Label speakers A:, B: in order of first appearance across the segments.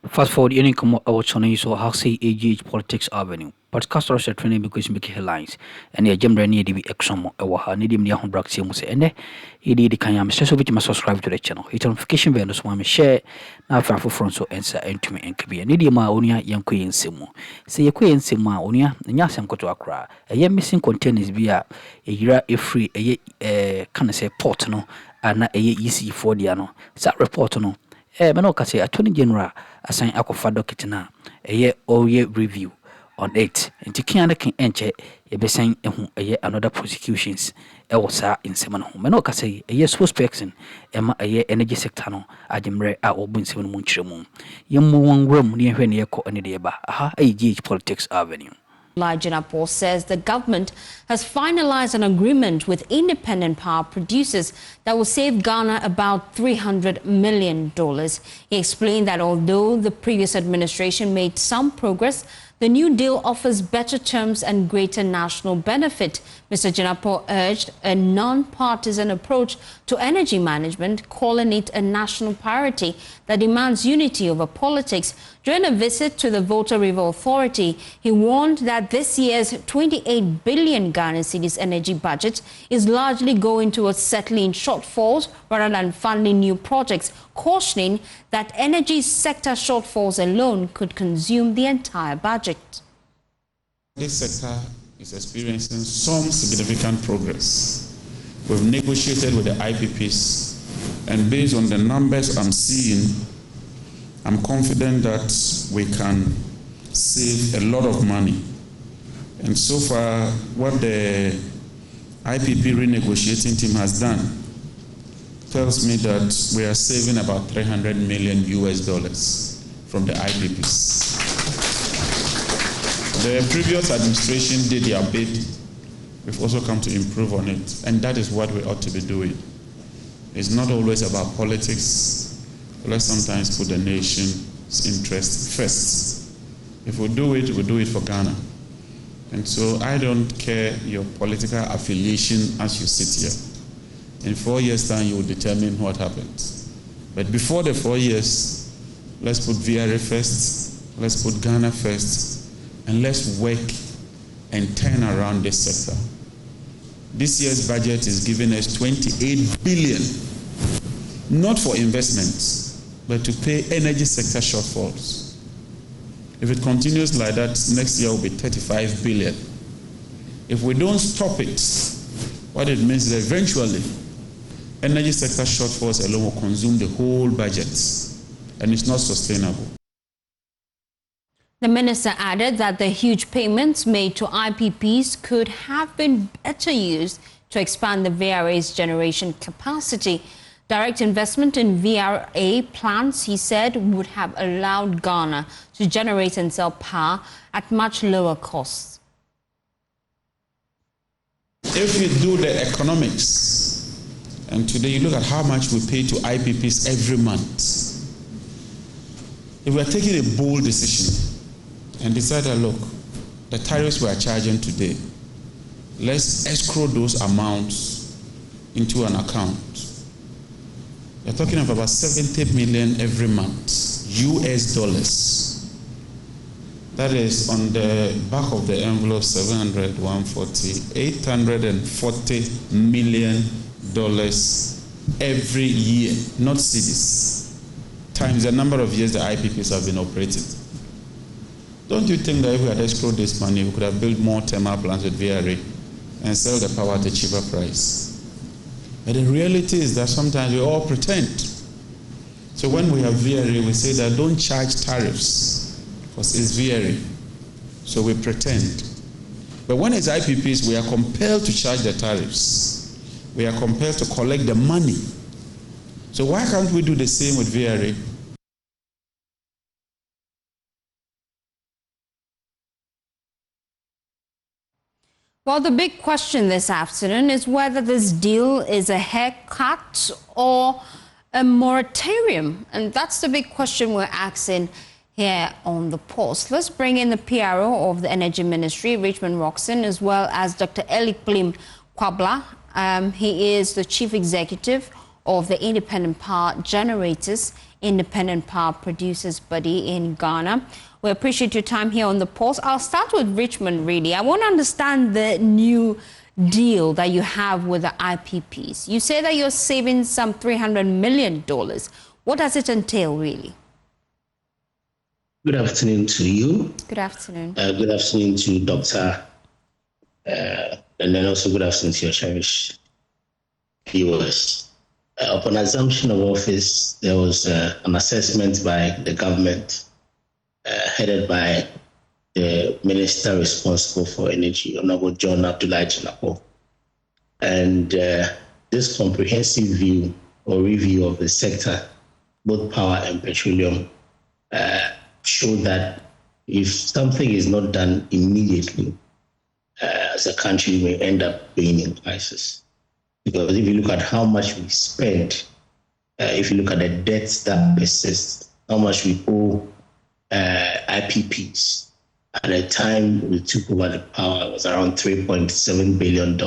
A: Fast forward, any come out channel so how say AGH Politics Avenue. Podcast or training because make headlines. And the agenda need to be exam or her need me on Braxi Muse and he did can am so bit subscribe to the channel. Hit notification bell so I'm share now for front so answer and to me and be need ma onia yan queen simu. Say your queen sima onia and yasam go to Accra. A year missing containers via a year a free a can say port no and a easy for the ano. That report no. Mano say Attorney General assign Akuffo document a year or year review on it. And to can enche a besang another prosecutions elsa in Semano. Mano say a year suspects Emma a year energy sector no Ajimre a open 7 munchroom. Yamu one room near when ye co any deba. Aha, AGH Politics Avenue.
B: Addo says the government has finalized an agreement with independent power producers that will save Ghana about $300 million. He explained that although the previous administration made some progress, the new deal offers better terms and greater national benefit. Mr. Jinapor urged a non-partisan approach to energy management, calling it a national priority that demands unity over politics. During a visit to the Volta River Authority, he warned that this year's 28 billion Ghana cedis energy budget is largely going towards settling shortfalls rather than funding new projects, cautioning that energy sector shortfalls alone could consume the entire budget.
C: This sector is experiencing some significant progress. We've negotiated with the IPPs, and based on the numbers I'm seeing, I'm confident that we can save a lot of money. And so far, what the IPP renegotiating team has done tells me that we are saving about $300 million from the IPPs. The previous administration did their bit. We've also come to improve on it, and that is what we ought to be doing. It's not always about politics. Let's sometimes put the nation's interest first. If we do it, we do it for Ghana. And so I don't care your political affiliation as you sit here. In 4 years' time, you will determine what happens. But before the 4 years, let's put VRA first, let's put Ghana first, and let's work and turn around this sector. This year's budget is giving us 28 billion, not for investments, but to pay energy sector shortfalls. If it continues like that, next year will be 35 billion. If we don't stop it, what it means is eventually, energy sector shortfalls alone will consume the whole budget, and it's not sustainable.
B: The minister added that the huge payments made to IPPs could have been better used to expand the VRA's generation capacity. Direct investment in VRA plants, he said, would have allowed Ghana to generate and sell power at much lower costs.
C: If you do the economics, and today you look at how much we pay to IPPs every month, if we are taking a bold decision and decide that, look, the tariffs we are charging today, let's escrow those amounts into an account. We're talking of about 70 million every month, US dollars. That is on the back of the envelope, 700, 140, $840 million every year, not cedis, times the number of years the IPPs have been operating. Don't you think that if we had escrowed this money, we could have built more thermal plants with VRA and sell the power at a cheaper price? But the reality is that sometimes we all pretend. So when we have VRA, we say that don't charge tariffs because it's VRA. So we pretend. But when it's IPPs, we are compelled to charge the tariffs. We are compelled to collect the money. So why can't we do the same with VRA?
B: Well, the big question this afternoon is whether this deal is a haircut or a moratorium. And that's the big question we're asking here on The Post. Let's bring in the PRO of the Energy Ministry, Richmond Roxon, as well as Dr. Eli Klim Kwabla. He is the Chief Executive of the Independent Power Generators independent power producers body in Ghana. We appreciate your time here on The Pulse. I'll start with Richmond, really. I want to understand the new deal that you have with the IPPs. You say that you're saving some $300 million. What does it entail, really?
D: Good afternoon to you.
B: Good afternoon.
D: Good afternoon to Dr. And then also good afternoon to your cherished viewers. Upon assumption of office, there was an assessment by the government headed by the minister responsible for energy, Honorable John Abdullahi Jinapor. And this comprehensive view or review of the sector, both power and petroleum, showed that if something is not done immediately, as a country, we may end up being in crisis. Because if you look at how much we spend, if you look at the debts that persist, how much we owe IPPs, at the time we took over the power, it was around $3.7 billion.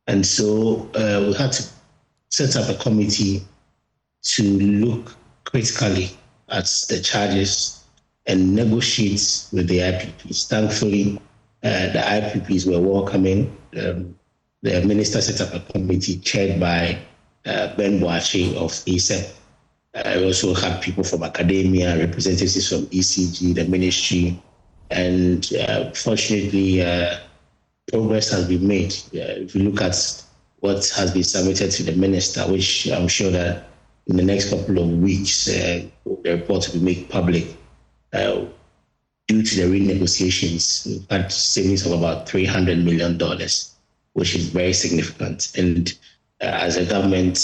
D: And so we had to set up a committee to look critically at the charges and negotiate with the IPPs. Thankfully, the IPPs were welcoming. The minister set up a committee chaired by Ben Boachi of ECG. I also had people from academia, representatives from ECG, the ministry, and fortunately, progress has been made. If you look at what has been submitted to the minister, which I'm sure that in the next couple of weeks, the report will be made public. Due to the renegotiations, we've had savings of about $300 million, which is very significant. And as a government,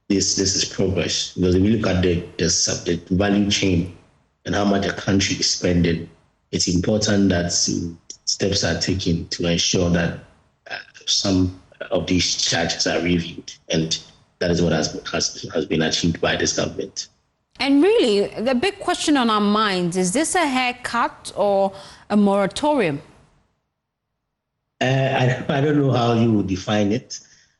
D: this is progress. Because if you look at the value chain and how much a country is spending, it's important that steps are taken to ensure that some of these charges are reviewed. And that is what has been achieved by this government.
B: And really, the big question on our minds, is this a haircut or a moratorium?
D: I don't know how you would define it.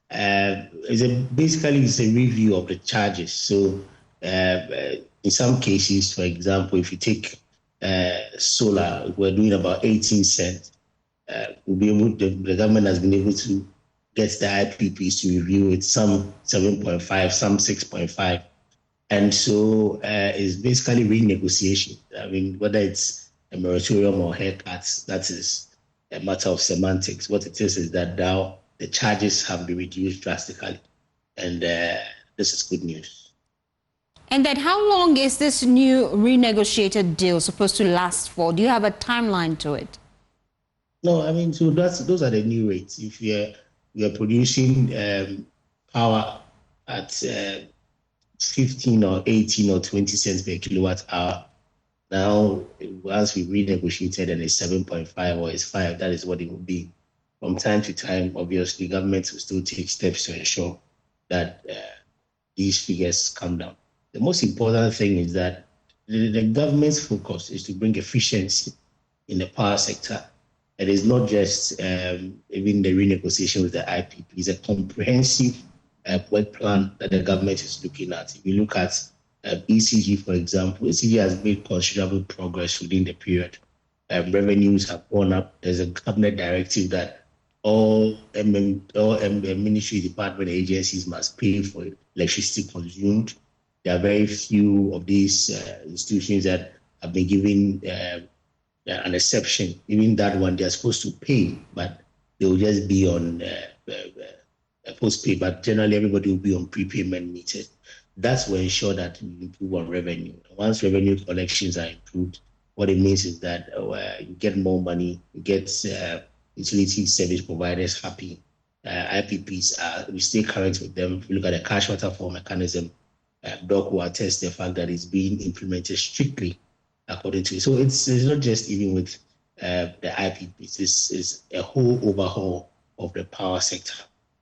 D: Basically, it's a review of the charges. So in some cases, for example, if you take solar, we're doing about 18 cents. The government has been able to get the IPPs to review it, some 7.5, some 6.5. And so it's basically renegotiation. I mean, whether it's a moratorium or haircuts, that is a matter of semantics. What it is that now the charges have been reduced drastically. And this is good news.
B: And then how long is this new renegotiated deal supposed to last for? Do you have a timeline to it?
D: No, I mean, so those are the new rates. If we are producing power at 15 or 18 or 20 cents per kilowatt hour. Now, once we renegotiated and it's 7.5 or it's 5, that is what it will be. From time to time, obviously, governments will still take steps to ensure that these figures come down. The most important thing is that the government's focus is to bring efficiency in the power sector. It is not just even the renegotiation with the IPP. It's a comprehensive work plan that the government is looking at. If you look at ECG, for example, ECG has made considerable progress within the period. Revenues have gone up. There's a cabinet directive that all ministry, department, agencies must pay for electricity consumed. There are very few of these institutions that have been given an exception. Even that one, they're supposed to pay, but they will just be on postpay. But generally, everybody will be on prepayment meters. That's will ensure that we improve on revenue. Once revenue collections are improved, what it means is that you get more money, you get utility service providers happy. IPPs, we stay current with them. If you look at the cash waterfall mechanism, Doc will attest the fact that it's being implemented strictly according to it. So it's not just even with the IPPs, it's a whole overhaul of the power sector.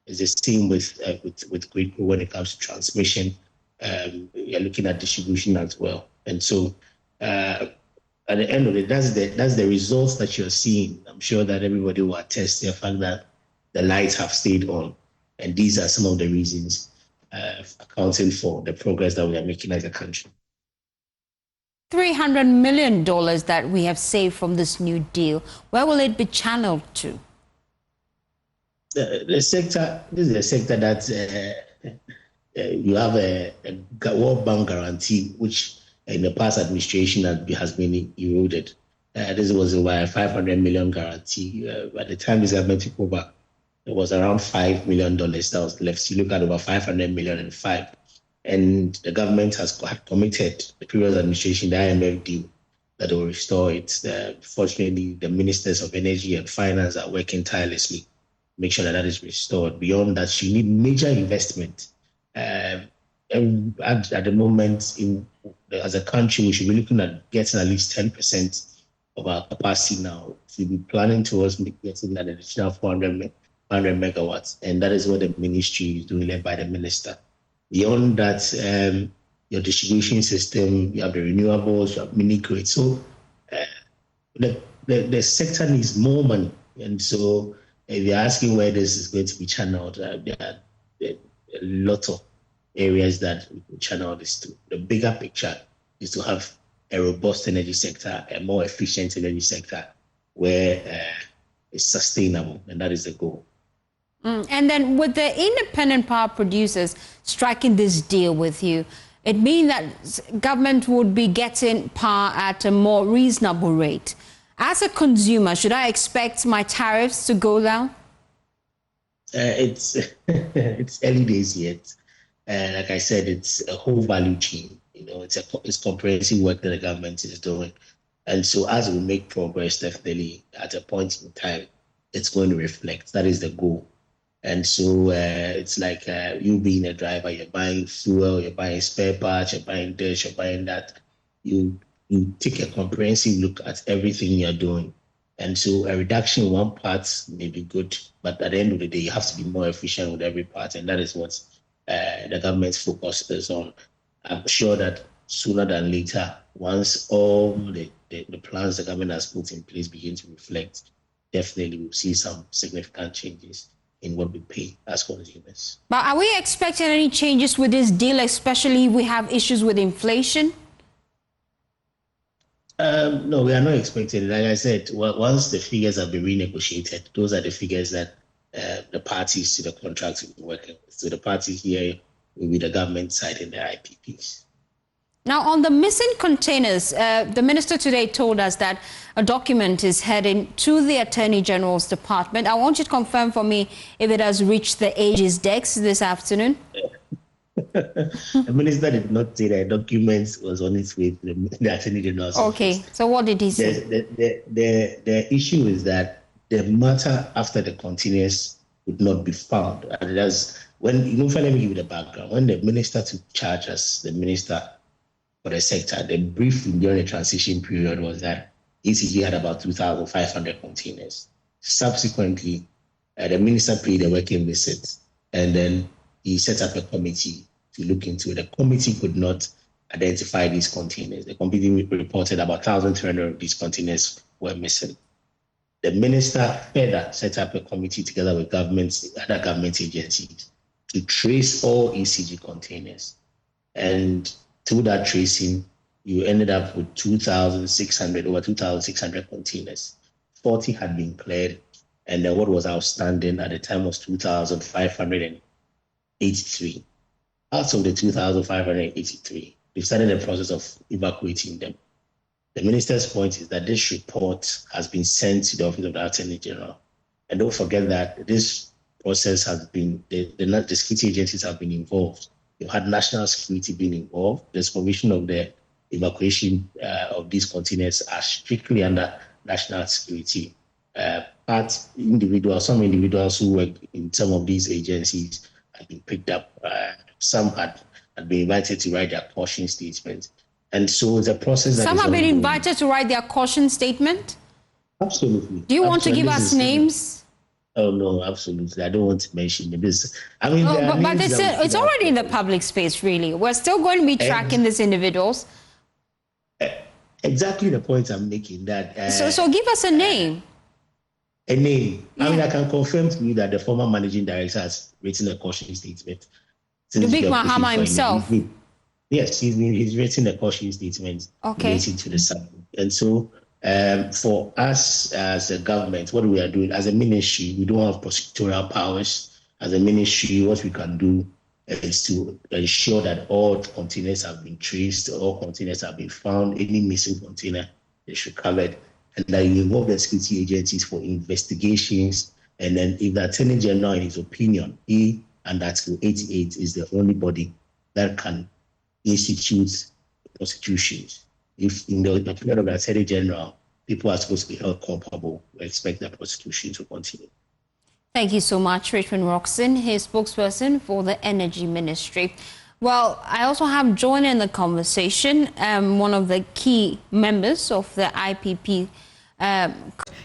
D: It's the same with grid when it comes to transmission. You're looking at distribution as well. And so at the end of it, that's the results that you're seeing. I'm sure that everybody will attest to the fact that the lights have stayed on. And these are some of the reasons. accounting for the progress that we are making as a country.
B: $300 million that we have saved from this new deal, where will it be channeled to?
D: The sector, this is a sector that you have a World Bank guarantee, which in the past administration has been eroded. This was a 500 million guarantee. By the time this government took over, it was around $5 million that was left. So you look at over 500 million and five. And the government had committed, the previous administration, the IMF deal, that will restore it. Fortunately, the ministers of energy and finance are working tirelessly to make sure that is restored. Beyond that, you need major investment. At the moment, as a country, we should be looking at getting at least 10% of our capacity now. We'll be planning towards getting an additional 400 megawatts, and that is what the ministry is doing, led by the minister. Beyond that, your distribution system, you have the renewables, you have mini grids. So the sector needs more money. And so if you're asking where this is going to be channeled, there are a lot of areas that we can channel this to. The bigger picture is to have a robust energy sector, a more efficient energy sector where it's sustainable, and that is the goal.
B: And then with the independent power producers striking this deal with you, it means that government would be getting power at a more reasonable rate. As a consumer, should I expect my tariffs to go down?
D: It's early days yet. Like I said, it's a whole value chain. It's comprehensive work that the government is doing. And so as we make progress, definitely at a point in time, it's going to reflect. That is the goal. And so it's like you being a driver, you're buying fuel, you're buying spare parts, you're buying this, you're buying that. You take a comprehensive look at everything you're doing. And so a reduction in one part may be good, but at the end of the day, you have to be more efficient with every part. And that is what the government's focus is on. I'm sure that sooner than later, once all the plans the government has put in place begin to reflect, definitely we'll see some significant changes in what we pay as consumers.
B: But are we expecting any changes with this deal, especially if we have issues with inflation?
D: No, we are not expecting it. Like I said, once the figures have been renegotiated, those are the figures that the parties to the contract will be working with. So the parties here will be the government side and the IPPs.
B: Now, on the missing containers, the minister today told us that a document is heading to the Attorney General's department. I want you to confirm for me if it has reached the AG's desk this afternoon.
D: The minister did not say that a document was on its way to the Attorney General's
B: office. Okay, so what did he say?
D: The issue is that the matter after the containers would not be found. And that's when, let me give you the background. When the minister took charge as the minister for the sector, the briefing during the transition period was that ECG had about 2,500 containers. Subsequently, the minister paid a working visit, and then he set up a committee to look into it. The committee could not identify these containers. The committee reported about 1,300 of these containers were missing. The minister further set up a committee together with other government agencies to trace all ECG containers. And through that tracing, you ended up with over 2,600 containers. 40 had been cleared, and then what was outstanding at the time was 2,583. Out of the 2,583, we started the process of evacuating them. The minister's point is that this report has been sent to the Office of the Attorney General. And don't forget that this process has been, the security agencies have been involved. You had national security being involved. The supervision of the evacuation of these containers are strictly under national security. But some individuals who work in some of these agencies have been picked up. Some had been invited to write their caution statement. And so the process that
B: some have been
D: ongoing.
B: Invited to write their caution statement?
D: Absolutely.
B: Do you want to give us names?
D: Oh, no, absolutely. I don't want to mention them. But
B: it's already in the public space, really. We're still going to be tracking these individuals.
D: Exactly the point I'm making. That
B: so give us a name.
D: A name.
B: Yeah.
D: I can confirm to you that the former managing director has written a caution statement.
B: Mahama himself?
D: Yes, he's written a caution statement relating to the subject. And so for us as a government, what we are doing as a ministry, we don't have prosecutorial powers. As a ministry, what we can do is to ensure that all containers have been traced, all containers have been found, any missing container they should covered, and that you involve the security agencies for investigations. And then if the Attorney General, in his opinion, he and Article 88 is the only body that can institute prosecutions. If in the opinion of the Attorney General, people are supposed to be held culpable, we expect the prosecution to continue.
B: Thank you so much, Richmond Roxon, his spokesperson for the Energy Ministry. Well, I also have joined in the conversation one of the key members of the IPP.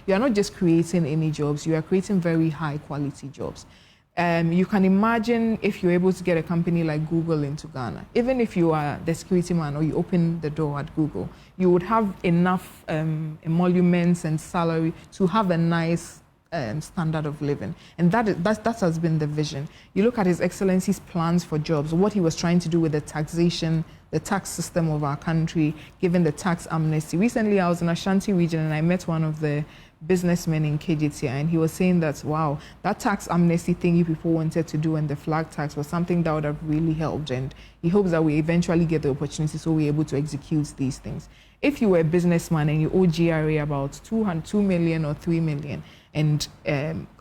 E: You are not just creating any jobs, you are creating very high quality jobs. You can imagine if you're able to get a company like Google into Ghana, even if you are the security man or you open the door at Google, you would have enough emoluments and salary to have a nice standard of living. And that has been the vision. You look at His Excellency's plans for jobs, what he was trying to do with the taxation, the tax system of our country, given the tax amnesty. Recently, I was in Ashanti region and I met one of the businessmen in KGTI, and he was saying that, wow, that tax amnesty thing you people wanted to do and the flag tax was something that would have really helped. And he hopes that we eventually get the opportunity so we're able to execute these things. If you were a businessman and you owe GRA about 2 million or 3 million, and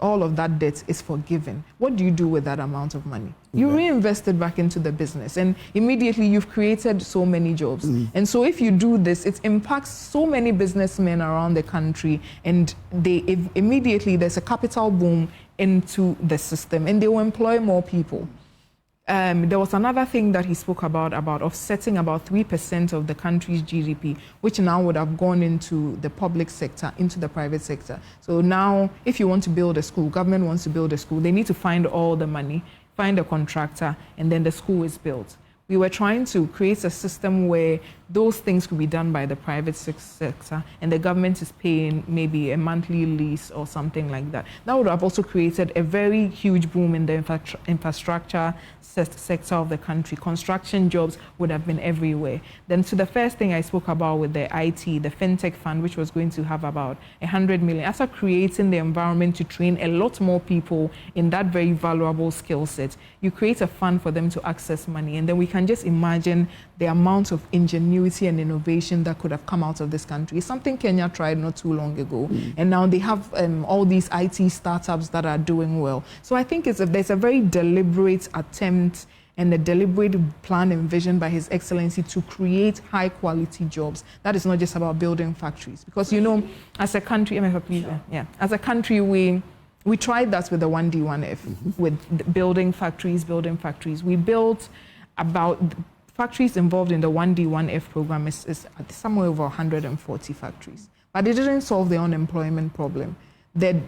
E: all of that debt is forgiven, what do you do with that amount of money? You reinvest it back into the business, and immediately you've created so many jobs. And so if you do this, it impacts so many businessmen around the country, and immediately there's a capital boom into the system, and they will employ more people. There was another thing that he spoke about offsetting about 3% of the country's GDP, which now would have gone into the public sector, into the private sector. So now, if you want to build a school, government wants to build a school, they need to find all the money, find a contractor, and then the school is built. We were trying to create a system where those things could be done by the private sector and the government is paying maybe a monthly lease or something like that. That would have also created a very huge boom in the infrastructure sector of the country. Construction jobs would have been everywhere. Then to the first thing I spoke about with the IT, the FinTech Fund, which was going to have about 100 million, after creating the environment to train a lot more people in that very valuable skill set, you create a fund for them to access money, and then we can just imagine the amount of ingenuity and innovation that could have come out of this country. It's something Kenya tried not too long ago, and now they have all these IT startups that are doing well. So I think there's a very deliberate attempt and a deliberate plan and vision by His Excellency to create high quality jobs. That is not just about building factories, because you know, as a country, as a country we tried that with the 1D1F, with building factories. We built about factories involved in the 1D1F program is somewhere over 140 factories. But it didn't solve the unemployment problem. The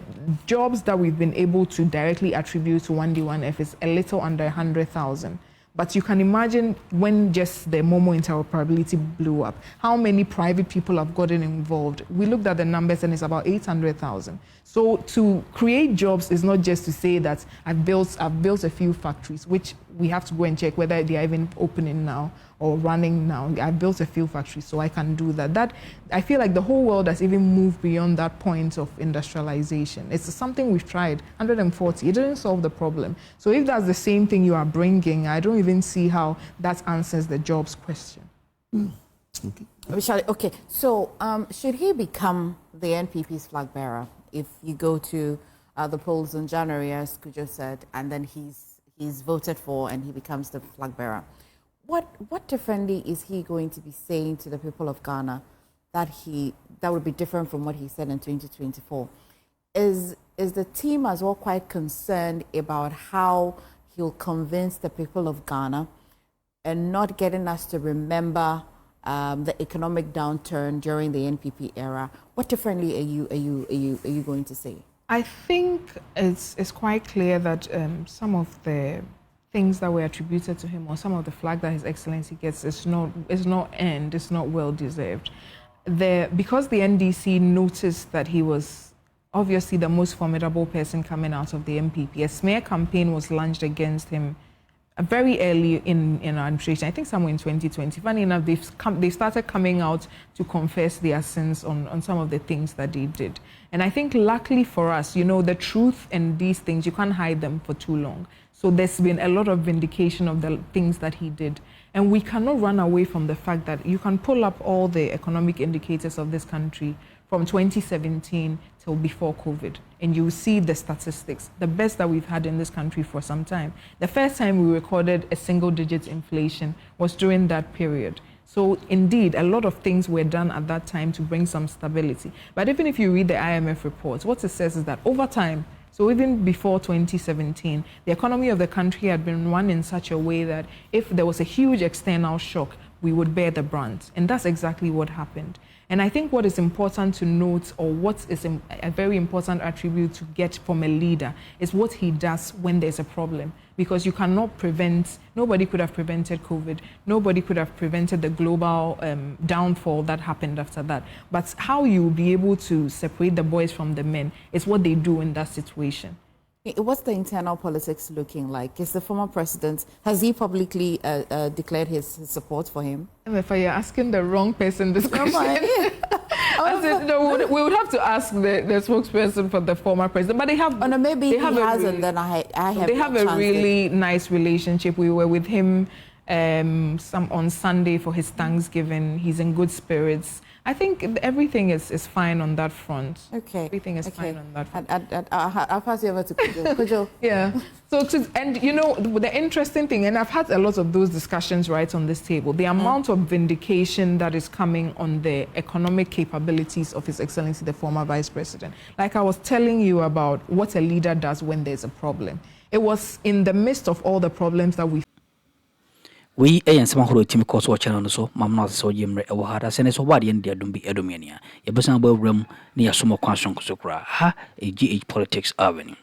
E: jobs that we've been able to directly attribute to 1D1F is a little under 100,000. But you can imagine when just the Momo interoperability blew up, how many private people have gotten involved. We looked at the numbers and it's about 800,000. So to create jobs is not just to say that I've built a few factories, which we have to go and check whether they are even opening now or running now. I've built a few factories, so I can do that. I feel like the whole world has even moved beyond that point of industrialization. It's something we've tried, 140. It didn't solve the problem. So if that's the same thing you are bringing, I don't even see how that answers the jobs question.
F: Okay, so should he become the NPP's flag bearer if you go to the polls in January, as Kujo said, and then he's voted for and he becomes the flag bearer? What differently is he going to be saying to the people of Ghana that would be different from what he said in 2024? Is the team as well quite concerned about how he'll convince the people of Ghana and not getting us to remember the economic downturn during the NPP era? What differently are you going to say?
E: I think it's quite clear that some of the things that were attributed to him, or some of the flag that His Excellency gets, is not earned, it's not well deserved. Because the NDC noticed that he was obviously the most formidable person coming out of the NPP, a smear campaign was launched against him very early in our administration, I think somewhere in 2020. Funny enough, they started coming out to confess their sins on some of the things that they did. And I think luckily for us, you know, the truth and these things, you can't hide them for too long. So there's been a lot of vindication of the things that he did. And we cannot run away from the fact that you can pull up all the economic indicators of this country from 2017 till before COVID, and you see the statistics, the best that we've had in this country for some time. The first time we recorded a single-digit inflation was during that period. So indeed, a lot of things were done at that time to bring some stability. But even if you read the IMF reports, what it says is that over time, so even before 2017, the economy of the country had been run in such a way that if there was a huge external shock, we would bear the brunt. And that's exactly what happened. And I think what is important to note, or what is a very important attribute to get from a leader, is what he does when there's a problem. Because you cannot prevent, nobody could have prevented COVID, nobody could have prevented the global downfall that happened after that. But how you will be able to separate the boys from the men is what they do in that situation.
F: What's the internal politics looking like? Is the former president, has he publicly declared his support for him?
E: If you're asking the wrong person this question, I said, no, we would have to ask the spokesperson for the former president. But they have.
F: Oh no, maybe he hasn't.
E: Really,
F: then I have.
E: They have a really nice relationship. We were with him on Sunday for his Thanksgiving. He's in good spirits. I think everything is fine on that front.
F: Okay.
E: Everything is fine on that front.
F: I'll pass you over to Kujo. Kujo.
E: Yeah. So, and you know, the interesting thing, and I've had a lot of those discussions right on this table, the amount of vindication that is coming on the economic capabilities of His Excellency, the former Vice President. Like I was telling you about what a leader does when there's a problem. It was in the midst of all the problems that
A: we and some who team course watch on so mamma so yimre awahara sene so body and dear dumbi edomiania. A person will room near sumo conscion kusukra ha a GH Politics Avenue.